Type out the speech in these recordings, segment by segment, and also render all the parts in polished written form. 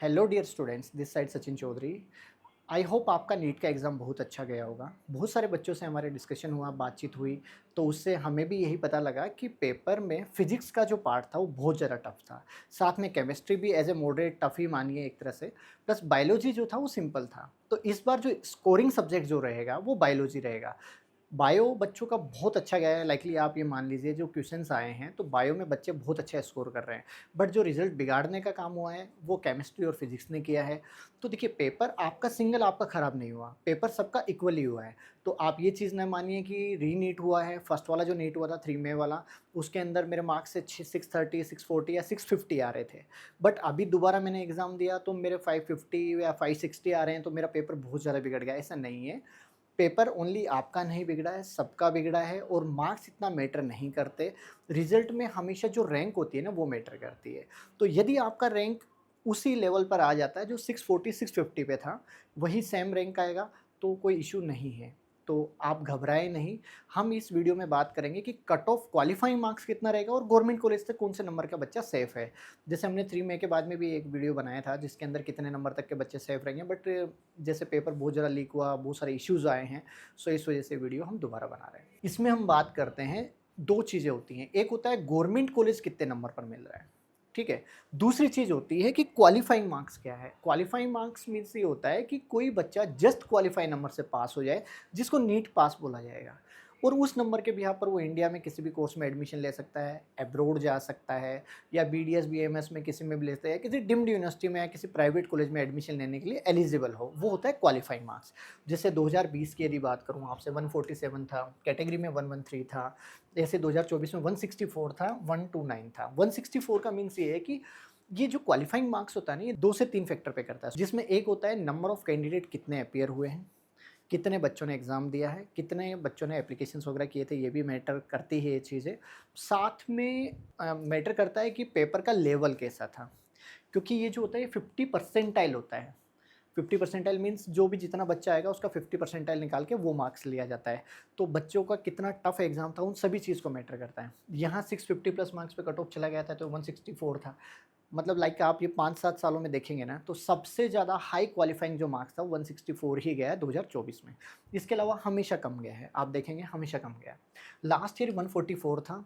Hello dear students, this side Sachin Chaudhary. I hope आपका NEET का exam बहुत अच्छा गया होगा। बहुत सारे बच्चों से हमारे डिस्कशन हुआ, बातचीत हुई, तो उससे हमें भी यही पता लगा कि पेपर में फिजिक्स का जो पार्ट था वो बहुत ज़्यादा टफ था। साथ में केमिस्ट्री भी एज ए मॉडरेट टफ ही मानिए एक तरह से, प्लस बायोलॉजी जो था वो सिंपल था। तो इस बार जो स्कोरिंग सब्जेक्ट जो रहेगा वो बायोलॉजी रहेगा। बायो बच्चों का बहुत अच्छा गया है, लाइकली आप ये मान लीजिए जो क्वेश्चंस आए हैं तो बायो में बच्चे बहुत अच्छा स्कोर कर रहे हैं। बट जो रिजल्ट बिगाड़ने का काम हुआ है वो केमिस्ट्री और फिजिक्स ने किया है। तो देखिए, पेपर आपका सिंगल आपका ख़राब नहीं हुआ, पेपर सबका इक्वली हुआ है। तो आप ये चीज़ ना मानिए कि रीनीट हुआ है। फर्स्ट वाला जो नीट हुआ था 3 मई वाला, उसके अंदर मेरे मार्क्स से 630, 640 या 650 आ रहे थे। बट अभी दोबारा मैंने एग्ज़ाम दिया तो मेरे 550 या 560 आ रहे हैं, तो मेरा पेपर बहुत ज़्यादा बिगड़ गया। ऐसा नहीं है, पेपर ओनली आपका नहीं बिगड़ा है, सबका बिगड़ा है। और मार्क्स इतना मैटर नहीं करते, रिजल्ट में हमेशा जो रैंक होती है ना वो मैटर करती है। तो यदि आपका रैंक उसी लेवल पर आ जाता है जो 640 650 पे था, वही सेम रैंक आएगा, तो कोई इशू नहीं है। तो आप घबराएं नहीं। हम इस वीडियो में बात करेंगे कि कट ऑफ क्वालिफाइंग मार्क्स कितना रहेगा और गवर्नमेंट कॉलेज से कौन से नंबर का बच्चा सेफ है। जैसे हमने 3 मई के बाद में भी एक वीडियो बनाया था जिसके अंदर कितने नंबर तक के बच्चे सेफ रहेंगे, बट जैसे पेपर बहुत ज़्यादा लीक हुआ, बहुत सारे इश्यूज़ आए हैं, सो इस वजह से वीडियो हम दोबारा बना रहे हैं। इसमें हम बात करते हैं, 2 चीज़ें होती हैं। एक होता है गवर्नमेंट कॉलेज कितने नंबर पर मिल रहा है, ठीक है? दूसरी चीज़ होती है कि क्वालिफाइंग मार्क्स क्या है। क्वालिफाइंग मार्क्स मीन्स ये होता है कि कोई बच्चा जस्ट क्वालिफाई नंबर से पास हो जाए, जिसको नीट पास बोला जाएगा, और उस नंबर के बिहाफ पर वो इंडिया में किसी भी कोर्स में एडमिशन ले सकता है, अब्रॉड जा सकता है, या बीडीएस बीएमएस में किसी में भी लेता है, किसी डिम्ड यूनिवर्सिटी में या किसी प्राइवेट कॉलेज में एडमिशन लेने के लिए एलिजिबल हो। वो होता है क्वालिफाइंग मार्क्स। जैसे 2020 की यदि बात करूँ आपसे, 147 था, कैटेगरी में 113 था। जैसे 2024 में 164 था, 129 था। 164 का मीन्स ये है कि ये जो क्वालिफाइंग मार्क्स होता है ना, ये 2 से 3 फैक्टर पे करता है, जिसमें एक होता है नंबर ऑफ कैंडिडेट कितने अपीयर हुए हैं, कितने बच्चों ने एग्ज़ाम दिया है, कितने बच्चों ने एप्लीकेशंस वगैरह किए थे, ये भी मैटर करती है ये चीज़ें। साथ में मैटर करता है कि पेपर का लेवल कैसा था, क्योंकि ये जो होता है 50 परसेंटाइल होता है। 50 परसेंटाइल मीन्स जो भी जितना बच्चा आएगा उसका 50 परसेंटाइल निकाल के वो मार्क्स लिया जाता है। तो बच्चों का कितना टफ एग्जाम था, उन सभी चीज़ को मैटर करता है। यहाँ 650 प्लस मार्क्स पे कट ऑफ चला गया था तो 164 था। मतलब लाइक आप ये 5-7 सालों में देखेंगे ना, तो सबसे ज़्यादा हाई क्वालिफाइंग जो मार्क्स था 164 ही गया है 2024 में। इसके अलावा हमेशा कम गया है, आप देखेंगे हमेशा कम गया है। लास्ट ईयर 144 था,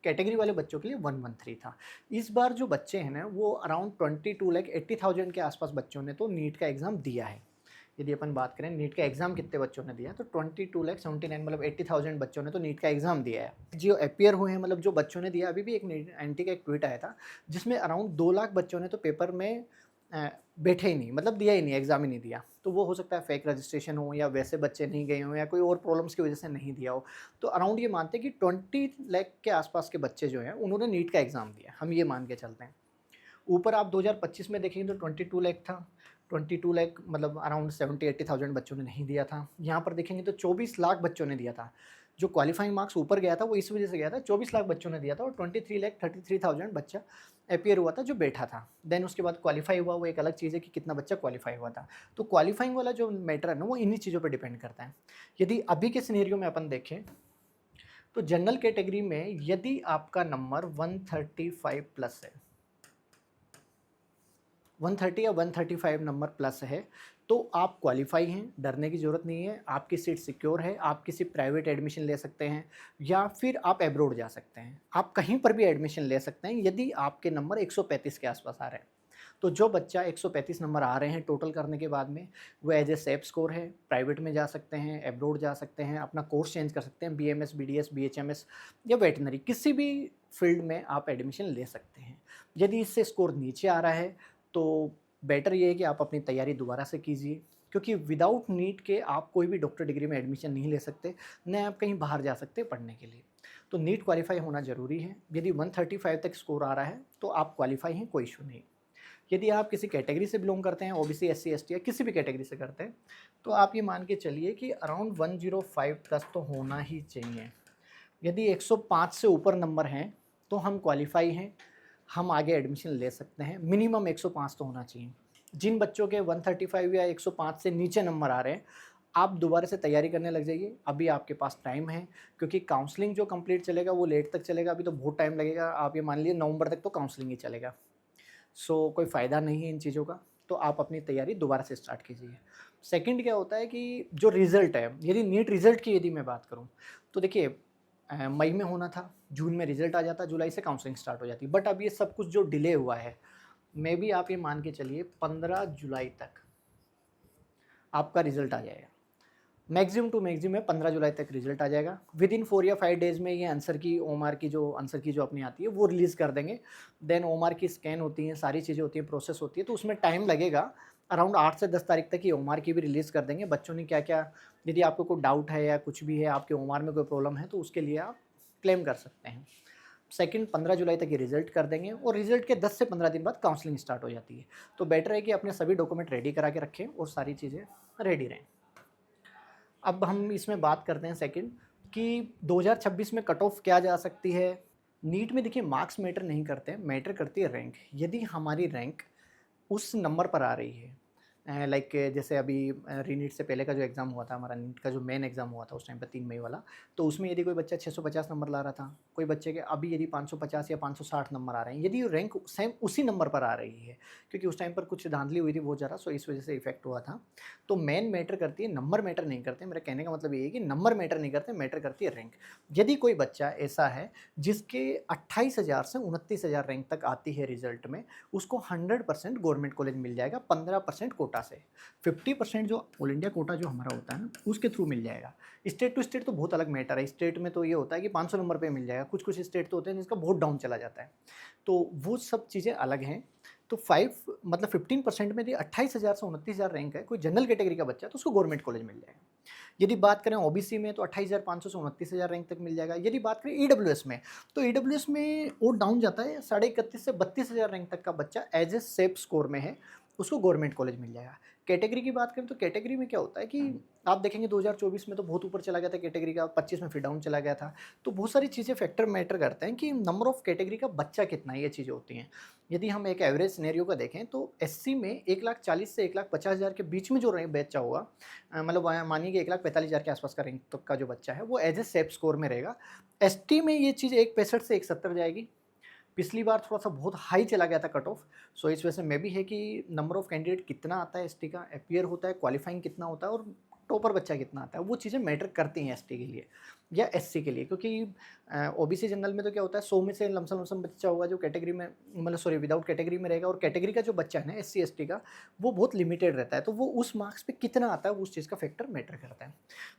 कैटेगरी वाले बच्चों के लिए 113 था। इस बार जो बच्चे हैं ना, वो अराउंड 22,80,000 के आसपास बच्चों ने तो नीट का एग्ज़ाम दिया है। यदि अपन बात करें नीट का एग्ज़ाम कितने बच्चों ने दिया, तो 22,79,000 मतलब 80,000 बच्चों ने तो नीट का एग्ज़ाम दिया है। जो अपीयर हुए हैं, मतलब जो बच्चों ने दिया, अभी भी एक एनटी का एक ट्वीट आया था जिसमें अराउंड 2 लाख बच्चों ने तो पेपर में बैठे ही नहीं, मतलब दिया ही नहीं, एग्ज़ाम ही नहीं दिया। तो वो हो सकता है फेक रजिस्ट्रेशन हो, या वैसे बच्चे नहीं गए हों, या कोई और प्रॉब्लम्स की वजह से नहीं दिया हो। तो अराउंड ये मानते हैं कि 20 लाख के आसपास के बच्चे जो हैं उन्होंने नीट का एग्ज़ाम दिया, हम ये मान के चलते हैं। ऊपर आप 2025 में देखेंगे तो 22 लाख था। 22 लाख मतलब अराउंड 70-80,000 बच्चों ने नहीं दिया था। यहाँ पर देखेंगे तो 24 लाख बच्चों ने दिया था। जो क्वालिफाइंग मार्क्स ऊपर गया था वो इस वजह से गया था, 24 लाख बच्चों ने दिया था, और 23,33,000 बच्चा अपीयर हुआ था जो बैठा था। देन उसके बाद क्वालिफाई हुआ, वो एक अलग चीज़ है कि कितना बच्चा क्वालिफाई हुआ था। तो क्वालिफाइंग वाला जो मैटर है ना, वो इन्हीं चीज़ों पर डिपेंड करता है। यदि अभी के सिनेरियो में अपन देखें तो जनरल कैटेगरी में यदि आपका नंबर 135 प्लस है, 130 या 135 नंबर प्लस है, तो आप क्वालिफाई हैं, डरने की ज़रूरत नहीं है। आपकी सीट सिक्योर है, आप किसी प्राइवेट एडमिशन ले सकते हैं, या फिर आप एब्रॉड जा सकते हैं। आप कहीं पर भी एडमिशन ले सकते हैं यदि आपके नंबर 135 के आसपास आ रहे हैं। तो जो बच्चा 135 नंबर आ रहे हैं टोटल करने के बाद में, वो एज ए सेफ स्कोर है, प्राइवेट में जा सकते हैं, एब्रॉड जा सकते हैं, अपना कोर्स चेंज कर सकते हैं, बीएमएस, बीडीएस, बीएचएमएस या वेटनरी, किसी भी फील्ड में आप एडमिशन ले सकते हैं। यदि इससे स्कोर नीचे आ रहा है तो बेटर ये है कि आप अपनी तैयारी दोबारा से कीजिए, क्योंकि विदाउट नीट के आप कोई भी डॉक्टर डिग्री में एडमिशन नहीं ले सकते, न आप कहीं बाहर जा सकते पढ़ने के लिए। तो नीट क्वालिफाई होना ज़रूरी है। यदि 135 तक स्कोर आ रहा है तो आप क्वालिफाई हैं, कोई इशू नहीं। यदि आप किसी कैटेगरी से बिलोंग करते हैं, ओबीसी, एससी, एसटी या किसी भी कैटेगरी से करते हैं, तो आप ये मान के चलिए कि अराउंड 105 प्लस तो होना ही चाहिए। यदि 105 से ऊपर नंबर हैं तो हम क्वालिफाई हैं, हम आगे एडमिशन ले सकते हैं। मिनिमम 105 तो होना चाहिए। जिन बच्चों के 135 या 105 से नीचे नंबर आ रहे हैं, आप दोबारा से तैयारी करने लग जाइए, अभी आपके पास टाइम है। क्योंकि काउंसलिंग जो कंप्लीट चलेगा वो लेट तक चलेगा, अभी तो बहुत टाइम लगेगा। आप ये मान लीजिए नवंबर तक तो काउंसलिंग ही चलेगा। सो कोई फ़ायदा नहीं है इन चीज़ों का, तो आप अपनी तैयारी दोबारा से स्टार्ट कीजिए। सेकंड क्या होता है कि जो रिज़ल्ट है, यदि नीट रिज़ल्ट की यदि मैं बात करूँ, तो देखिए मई में होना था, जून में रिज़ल्ट आ जाता, जुलाई से काउंसलिंग स्टार्ट हो जाती। बट अब ये सब कुछ जो डिले हुआ है, मेबी आप ये मान के चलिए 15 जुलाई तक आपका रिज़ल्ट आ जाएगा। मैक्सिमम टू मैक्सिमम है 15 जुलाई तक रिजल्ट आ जाएगा। विद इन 4 या 5 डेज़ में ये आंसर की जो अपनी आती है वो रिलीज़ कर देंगे। देन ओमार की स्कैन होती है, सारी चीज़ें होती हैं, प्रोसेस होती है, तो उसमें टाइम लगेगा। अराउंड 8 से 10 तारीख तक ये ओमार की भी रिलीज़ कर देंगे। बच्चों ने क्या-क्या, यदि आपको कोई डाउट है या कुछ भी है, आपके ओमार में कोई प्रॉब्लम है, तो उसके लिए आप क्लेम कर सकते हैं। सेकंड 15 जुलाई तक ये रिजल्ट कर देंगे और रिजल्ट के 10 से 15 दिन बाद काउंसलिंग स्टार्ट हो जाती है। तो बेटर है कि अपने सभी डॉक्यूमेंट रेडी करा के रखें और सारी चीज़ें रेडी रहें। अब हम इसमें बात करते हैं सेकंड कि 2026 में कट ऑफ क्या जा सकती है। नीट में देखिए मार्क्स मैटर नहीं करते हैं, मैटर करती है रैंक। यदि हमारी रैंक उस नंबर पर आ रही है, लाइक जैसे अभी रीनीट से पहले का जो एग्ज़ाम हुआ था, हमारा नीट का जो मेन एग्ज़ाम हुआ था उस टाइम पे 3 मई वाला, तो उसमें यदि कोई बच्चा 650 नंबर ला रहा था, कोई बच्चे के अभी यदि 550 या 560 नंबर आ रहे हैं, यदि रैंक सेम उसी नंबर पर आ रही है, क्योंकि उस टाइम पर कुछ धांधली हुई थी बहुत ज़्यादा, सो इस वजह से इफेक्ट हुआ था। तो मेन मैटर करती है, नंबर मैटर नहीं करते। मेरा कहने का मतलब ये है कि नंबर मैटर नहीं करते, मैटर करती है रैंक। यदि कोई बच्चा ऐसा है जिसके 28,000 से 29,000 रैंक तक आती है रिजल्ट में, उसको 100% गवर्नमेंट कॉलेज मिल जाएगा 15% कोटा से। 50% जो ऑल इंडिया कोटा जो हमारा होता है ना, उसके थ्रू मिल जाएगा। स्टेट टू स्टेट तो बहुत अलग मैटर है। स्टेट में तो ये होता है कि 500 नंबर पे मिल जाएगा, कुछ कुछ स्टेट तो होते हैं जिसका बहुत डाउन चला जाता है, तो वो सब चीज़ें अलग हैं। तो 15% में यदि 28,000 से 29,000 रैंक है, कोई जनरल कैटेगरी का बच्चा है, तो उसको गवर्नमेंट कॉलेज मिल जाएगा। यदि बात करें ओबीसी में, तो 28,500 से 29,000 रैंक तक मिल जाएगा। यदि बात करें ईडब्ल्यूएस में, तो ईडब्ल्यूएस में और डाउन जाता है, 31,500 से 32,000 रैंक तक का बच्चा एज ए सेफ स्कोर में है, उसको गवर्नमेंट कॉलेज मिल जाएगा। कैटेगरी की बात करें तो कैटेगरी में क्या होता है कि आप देखेंगे 2024 में तो बहुत ऊपर चला गया था कैटेगरी का, 25 में फिर डाउन चला गया था। तो बहुत सारी चीज़ें फैक्टर मैटर करते हैं कि नंबर ऑफ कैटेगरी का बच्चा कितना है, ये चीज़ें होती हैं। यदि हम एक एवरेज सिनेरियो का देखें तो एससी में 1,40,000 से 1,50,000 के बीच में जो रैंक बच्चा होगा, मतलब मानिए कि 1,45,000 के आसपास का रैंक तक का जो बच्चा है, वो एज ए सेफ स्कोर में रहेगा। एसटी में ये चीज़ 1,65 से 1,70 जाएगी। पिछली बार थोड़ा-सा बहुत हाई चला गया था कट ऑफ, सो इस वजह से मे बी है कि नंबर ऑफ कैंडिडेट कितना आता है एसटी का, अपीयर होता है, क्वालिफाइंग कितना होता है और टॉपर बच्चा कितना आता है, वो चीज़ें मैटर करती हैं एसटी के लिए या एससी के लिए। क्योंकि ओबीसी जनरल में तो क्या होता है, 100 में से लमसम बच्चा होगा जो कैटेगरी में, मतलब सॉरी विदाउट कैटेगरी में रहेगा, और कैटेगरी का जो बच्चा है ना एससी एसटी का, वो बहुत लिमिटेड रहता है, तो वो उस मार्क्स पे कितना आता है, वो उस चीज़ का फैक्टर मैटर करता है।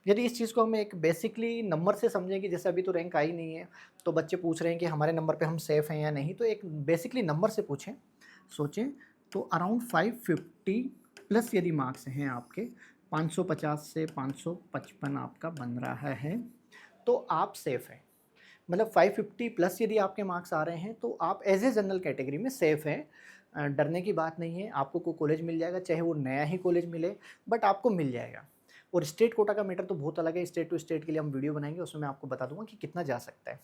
यदि इस चीज़ को हम एक बेसिकली नंबर से समझें कि जैसे अभी तो रैंक आई नहीं है, तो बच्चे पूछ रहे हैं कि हमारे नंबर पे हम सेफ़ हैं या नहीं, तो एक बेसिकली नंबर से पूछें, सोचें, तो अराउंड 550 प्लस यदि मार्क्स हैं आपके, 550 से 555 आपका बन रहा है, तो आप सेफ़ हैं। मतलब 550 प्लस यदि आपके मार्क्स आ रहे हैं, तो आप एज ए जनरल कैटेगरी में सेफ़ हैं। डरने की बात नहीं है, आपको कोई कॉलेज मिल जाएगा, चाहे वो नया ही कॉलेज मिले, बट आपको मिल जाएगा। और स्टेट कोटा का मैटर तो बहुत अलग है, स्टेट टू स्टेट के लिए हम वीडियो बनाएंगे, उसमें मैं आपको बता दूंगा कि कितना जा सकता है।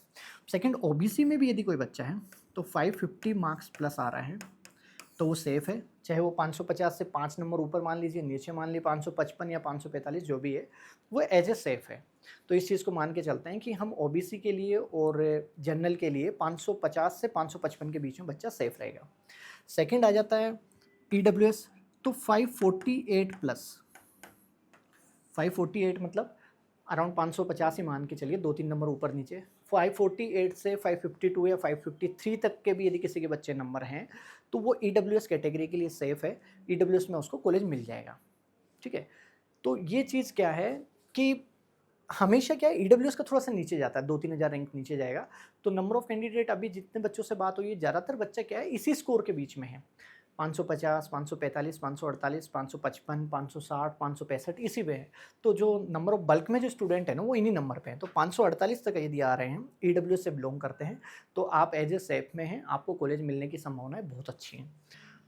सेकंड, ओबीसी में भी यदि कोई बच्चा है तो 550 मार्क्स प्लस आ रहा है, तो वो सेफ़ है, चाहे वो 550 से 5 नंबर ऊपर मान लीजिए, नीचे मान लीजिए 555 या 545 जो भी है, वो एज ए सेफ़ है। तो इस चीज़ को मान के चलते हैं कि हम ओबीसी के लिए और जनरल के लिए 550 से 555 के बीच में बच्चा सेफ़ रहेगा। सेकंड आ जाता है ईडब्ल्यूएस, तो 548 प्लस, 548 मतलब अराउंड 550 ही मान के चलिए, 2-3 नंबर ऊपर नीचे। 548 से 552 या 553 तक के भी यदि किसी के बच्चे नंबर हैं, तो वो ईडब्ल्यूएस कैटेगरी के लिए सेफ़ है, ईडब्ल्यूएस में उसको कॉलेज मिल जाएगा। ठीक है? तो ये चीज़ क्या है कि हमेशा क्या है, ईडब्ल्यूएस का थोड़ा-सा नीचे जाता है, 2-3 हज़ार रैंक नीचे जाएगा। तो नंबर ऑफ कैंडिडेट अभी जितने बच्चों से बात हुई है, ज़्यादातर बच्चा क्या है, इसी स्कोर के बीच में है। 550, 545, 548, 555, 560, 565 इसी पे है। तो जो नंबर ऑफ बल्क में जो स्टूडेंट है ना, वो इन्हीं नंबर पे हैं। तो 548 तक यदि आ रहे हैं, ईडब्ल्यूएस से बिलॉन्ग करते हैं, तो आप एज ए सेफ में हैं, आपको कॉलेज मिलने की संभावनाएँ बहुत अच्छी हैं।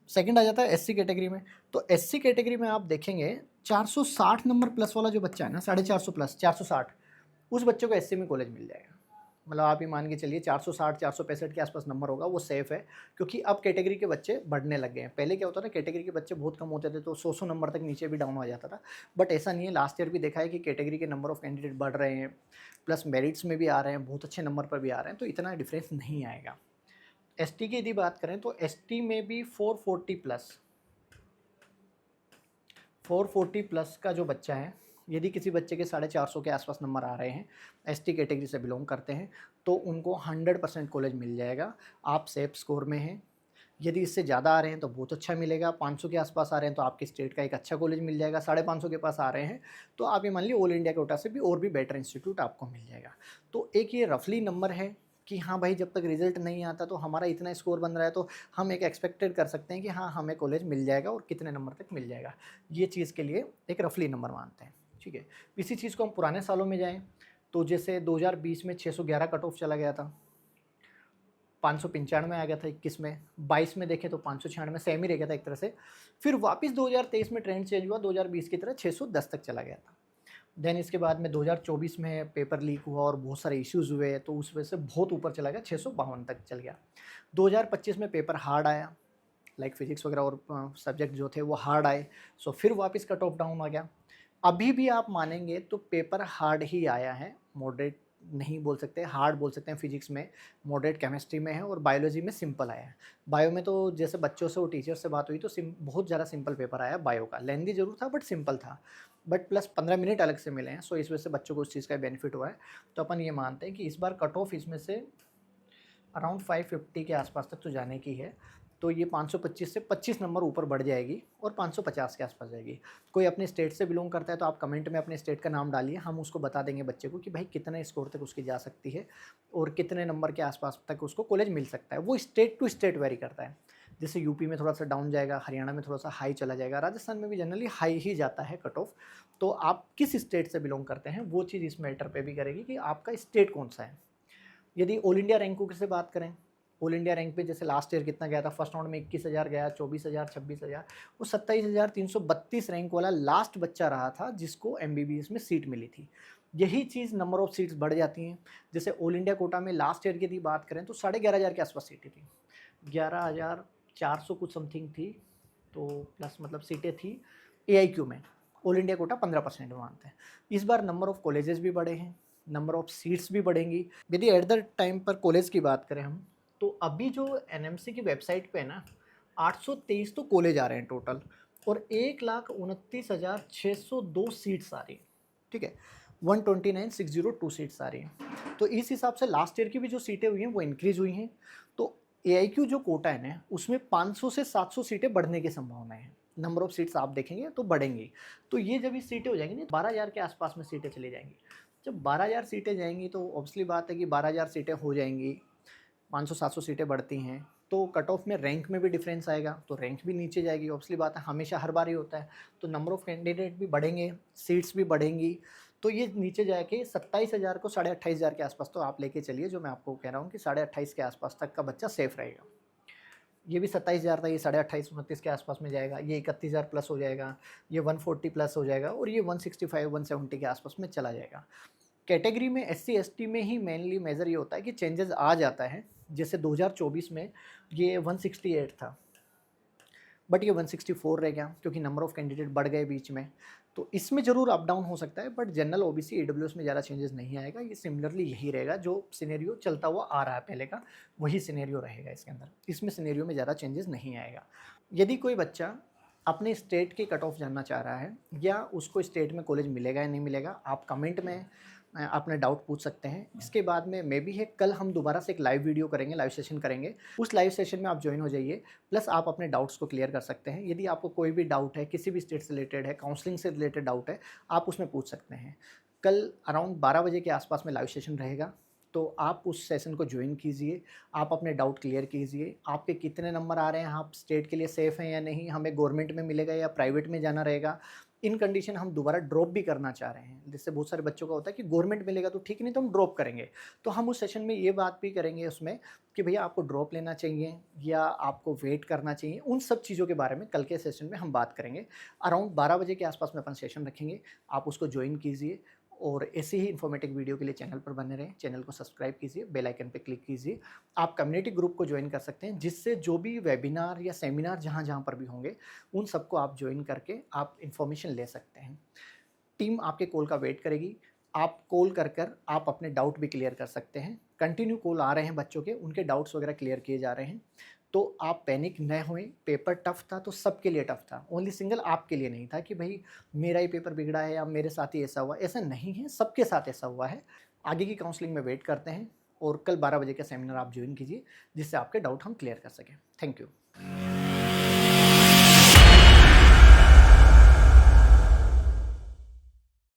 सेकंड आ जाता है एससी कैटेगरी में, तो एससी कैटेगरी में आप देखेंगे 460 नंबर प्लस वाला जो बच्चा है ना, 450 प्लस 460, उस बच्चे को एससी में कॉलेज मिल जाएगा। मतलब आप ये मान के चलिए 460 465 के आसपास नंबर होगा, वो सेफ़ है, क्योंकि अब कैटेगरी के बच्चे बढ़ने लग गए हैं। पहले क्या होता था, कैटेगरी के बच्चे बहुत कम होते थे, तो 100-100 नंबर तक नीचे भी डाउन हो जाता था, बट ऐसा नहीं है। लास्ट ईयर भी देखा है कि कैटेगरी के नंबर ऑफ कैंडिडेट बढ़ रहे हैं, प्लस मेरिट्स में भी आ रहे हैं, बहुत अच्छे नंबर पर भी आ रहे हैं, तो इतना डिफरेंस नहीं आएगा। एसटी की यदि बात करें तो एसटी में भी 440 प्लस का जो बच्चा है, यदि किसी बच्चे के 450 के आसपास नंबर आ रहे हैं, एसटी कैटेगरी से बिलोंग करते हैं, तो उनको 100% कॉलेज मिल जाएगा। आप सेफ स्कोर में हैं। यदि इससे ज़्यादा आ रहे हैं तो बहुत अच्छा मिलेगा। 500 के आसपास आ रहे हैं तो आपके स्टेट का एक अच्छा कॉलेज मिल जाएगा। 550 के पास आ रहे हैं तो आप ये मान लीजिए ऑल इंडिया कोटा से भी और भी बेटर इंस्टीट्यूट आपको मिल जाएगा। तो एक ये रफली नंबर है कि हाँ भाई, जब तक रिजल्ट नहीं आता तो हमारा इतना स्कोर बन रहा है तो हम एक एक्सपेक्टेड कर सकते हैं कि हाँ हमें कॉलेज मिल जाएगा और कितने नंबर तक मिल जाएगा। ये चीज़ के लिए एक रफली नंबर मानते हैं, ठीक है। इसी चीज़ को हम पुराने सालों में जाएँ तो जैसे 2020 में 611 कट ऑफ चला गया था, 595 आ गया था 21 में, 22 में देखें तो 596 सेम ही रह गया था एक तरह से। फिर वापस 2023 में ट्रेंड चेंज हुआ, 2020 की तरह 610 तक चला गया था। देन इसके बाद में 2024 में पेपर लीक हुआ और बहुत सारे इश्यूज़ हुए तो उस वजह से बहुत ऊपर चला गया, 652 तक चल गया। 2025 में पेपर हार्ड आया, लाइक फिजिक्स वगैरह और सब्जेक्ट जो थे वो हार्ड आए, सो फिर वापस कट ऑफ डाउन आ गया। अभी भी आप मानेंगे तो पेपर हार्ड ही आया है, मॉडरेट नहीं बोल सकते, हार्ड बोल सकते हैं। फिजिक्स में मॉडरेट, केमिस्ट्री में है और बायोलॉजी में सिंपल आया है। बायो में तो जैसे बच्चों से और टीचर से बात हुई तो बहुत ज़्यादा सिंपल पेपर आया बायो का। लेंदी जरूर था बट सिंपल था, बट प्लस 15 मिनट अलग से मिले हैं, सो इस वजह से बच्चों को उस चीज़ का बेनिफिट हुआ है। तो अपन ये मानते हैं कि इस बार कट ऑफ इसमें से अराउंड 550 के आसपास तक तो जाने की है। तो ये 525 से 25 नंबर ऊपर बढ़ जाएगी और 550 के आसपास जाएगी। कोई अपने स्टेट से बिलोंग करता है तो आप कमेंट में अपने स्टेट का नाम डालिए, हम उसको बता देंगे बच्चे को कि भाई कितने स्कोर तक उसकी जा सकती है और कितने नंबर के आसपास तक उसको कॉलेज मिल सकता है। वो स्टेट टू स्टेट वेरी करता है। जैसे यूपी में थोड़ा सा डाउन जाएगा, हरियाणा में थोड़ा सा हाई चला जाएगा, राजस्थान में भी जनरली हाई ही जाता है कट ऑफ। तो आप किस स्टेट से बिलोंग करते हैं वो चीज़ इस मैटर पे भी करेगी कि आपका स्टेट कौन सा है। यदि ऑल इंडिया रैंकों की से बात करें, ऑल इंडिया रैंक पे जैसे लास्ट ईयर कितना गया था, फर्स्ट राउंड में 21,000 गया, 24,000, 26,000, वो 27,332 रैंक वाला लास्ट बच्चा रहा था जिसको एमबीबीएस में सीट मिली थी। यही चीज़ नंबर ऑफ सीट्स बढ़ जाती हैं। जैसे ऑल इंडिया कोटा में लास्ट ईयर की यदि बात करें तो 11,500 के आसपास सीटें थी, 11,400 कुछ समथिंग थी, तो प्लस मतलब सीटें थी एआईक्यू में। ऑल इंडिया कोटा 15% मानते हैं। इस बार नंबर ऑफ कॉलेजेस भी बढ़े हैं, नंबर ऑफ सीट्स भी बढ़ेंगी। यदि एट द टाइम पर कॉलेज की बात करें हम, तो अभी जो एनएमसी की वेबसाइट पे है ना, 823 तो कॉलेज आ रहे हैं टोटल और 1,29,602 सीट्स आ रही हैं, ठीक है। 129,602 सीट्स आ रही हैं। तो इस हिसाब से लास्ट ईयर की भी जो सीटें हुई हैं वो इंक्रीज हुई हैं। तो एआईक्यू जो कोटा है ना, उसमें 500 से 700 सीटें बढ़ने की संभावना है। नंबर ऑफ सीट्स आप देखेंगे तो बढ़ेंगी। तो ये जब ये सीटें हो जाएंगी ना, 12,000 के आसपास में सीटें चली जाएंगी। जब 12,000 सीटें जाएंगी तो ऑब्वियसली बात है कि 12,000 सीटें हो जाएंगी, 500-700 सीटें बढ़ती हैं तो कट ऑफ में रैंक में भी डिफरेंस आएगा, तो रैंक भी नीचे जाएगी। ऑब्वियसली बात है, हमेशा हर बार ही होता है। तो नंबर ऑफ कैंडिडेट भी बढ़ेंगे, सीट्स भी बढ़ेंगी, तो ये नीचे जाके 27,000 को 28,500 के आसपास तो आप लेके चलिए। जो मैं आपको कह रहा हूँ कि 28,500 के आसपास तक का बच्चा सेफ रहेगा। ये भी 27,000 था, ये 28,500-29 के आसपास में जाएगा। ये 31,000 प्लस हो जाएगा, ये 140 प्लस हो जाएगा और ये 165-170 के आसपास में चला जाएगा। कैटेगरी में एससी एसटी में ही मेनली मेजर ये होता है कि चेंजेस आ जाता है। जैसे 2024 में ये 168 था बट ये 164 रह गया क्योंकि नंबर ऑफ कैंडिडेट बढ़ गए बीच में। तो इसमें ज़रूर अप डाउन हो सकता है, बट जनरल ओबीसी ईडब्ल्यूएस में ज़्यादा चेंजेस नहीं आएगा। ये सिमिलरली यही रहेगा, जो सिनेरियो चलता हुआ आ रहा है पहले का वही सिनेरियो रहेगा इसके अंदर। इसमें सिनेरियो में ज़्यादा चेंजेस नहीं आएगा। यदि कोई बच्चा अपने स्टेट के कट ऑफ जानना चाह रहा है या उसको स्टेट में कॉलेज मिलेगा या नहीं मिलेगा, आप कमेंट में अपने डाउट पूछ सकते हैं। इसके बाद में मे बी है कल हम दोबारा से एक लाइव वीडियो करेंगे, लाइव सेशन करेंगे। उस लाइव सेशन में आप ज्वाइन हो जाइए, प्लस आप अपने डाउट्स को क्लियर कर सकते हैं। यदि आपको कोई भी डाउट है, किसी भी स्टेट से रिलेटेड है, काउंसलिंग से रिलेटेड डाउट है, आप उसमें पूछ सकते हैं। कल अराउंड 12 बजे के आसपास में लाइव सेशन रहेगा, तो आप उस सेशन को ज्वाइन कीजिए, आप अपने डाउट क्लियर कीजिए। आपके कितने नंबर आ रहे हैं, आप स्टेट के लिए सेफ़ हैं या नहीं, हमें गवर्नमेंट में मिलेगा या प्राइवेट में जाना रहेगा। इन कंडीशन हम दोबारा ड्रॉप भी करना चाह रहे हैं। जिससे बहुत सारे बच्चों का होता है कि गवर्नमेंट मिलेगा तो ठीक, नहीं तो हम ड्रॉप करेंगे। तो हम उस सेशन में ये बात भी करेंगे उसमें कि भैया आपको ड्रॉप लेना चाहिए या आपको वेट करना चाहिए। उन सब चीज़ों के बारे में कल के सेशन में हम बात करेंगे। अराउंड 12 बजे के आसपास में अपन सेशन रखेंगे, आप उसको ज्वाइन कीजिए। और ऐसे ही इन्फॉर्मेटिव वीडियो के लिए चैनल पर बने रहें। चैनल को सब्सक्राइब कीजिए, बेल आइकन पे क्लिक कीजिए। आप कम्युनिटी ग्रुप को ज्वाइन कर सकते हैं, जिससे जो भी वेबिनार या सेमिनार जहाँ जहाँ पर भी होंगे उन सबको आप ज्वाइन करके आप इन्फॉर्मेशन ले सकते हैं। टीम आपके कॉल का वेट करेगी। आप कॉल कर आप अपने डाउट भी क्लियर कर सकते हैं। कंटिन्यू कॉल आ रहे हैं बच्चों के, उनके डाउट्स वगैरह क्लियर किए जा रहे हैं। तो आप पैनिक न होएँ, पेपर टफ़ था तो सबके लिए टफ़ था, ओनली सिंगल आपके लिए नहीं था कि भई मेरा ही पेपर बिगड़ा है या मेरे साथ ही ऐसा हुआ, ऐसा नहीं है, सबके साथ ऐसा हुआ है। आगे की काउंसलिंग में वेट करते हैं और कल 12 बजे का सेमिनार आप जॉइन कीजिए, जिससे आपके डाउट हम क्लियर कर सकें। Thank you.